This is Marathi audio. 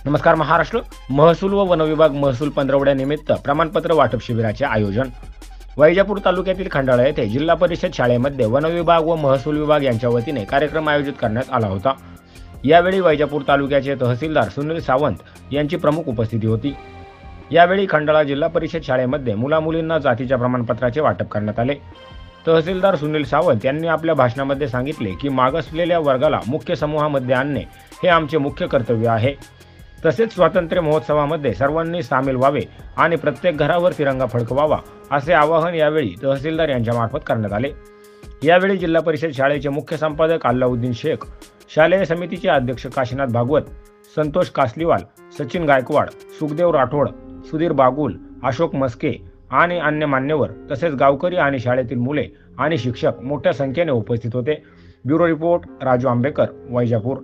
नमस्कार महाराष्ट्र. महसूल व वन विभाग महसूल पंधरवड्यानिमित्त प्रमाणपत्र वाटप शिबिराचे आयोजन. वैजापूर तालुक्यातील खंडाळा येथे जिल्हा परिषद शाळेमध्ये वन विभाग व महसूल विभाग यांच्या वतीने कार्यक्रम आयोजित करण्यात आला होता. यावेळी वैजापूर तालुक्याचे तहसीलदार सुनील सावंत यांची प्रमुख उपस्थिती होती. यावेळी खंडाळा जिल्हा परिषद शाळेमध्ये मुलामुलींना जातीच्या प्रमाणपत्राचे वाटप करण्यात आले. तहसीलदार सुनील सावंत यांनी आपल्या भाषणामध्ये सांगितले की मागासलेल्या वर्गाला मुख्य समूहामध्ये आणणे हे आमचे मुख्य कर्तव्य आहे. तसेच स्वातंत्र्य महोत्सवामध्ये सर्वांनी सामील व्हावे आणि प्रत्येक घरावर तिरंगा फडकवावा असे आवाहन यावेळी तहसीलदार यांच्या मार्फत करण्यात आले. यावेळी जिल्हा परिषद शाळेचे मुख्य संपादक अल्लाउद्दीन शेख, शालेय समितीचे अध्यक्ष काशीनाथ भागवत, संतोष कासलीवाल, सचिन गायकवाड, सुखदेव राठोड, सुधीर बागुल, अशोक मस्के आणि अन्य मान्यवर तसेच गावकरी आणि शाळेतील मुले आणि शिक्षक मोठ्या संख्येने उपस्थित होते. Bureau report Raju Ambekar, Vaijapur.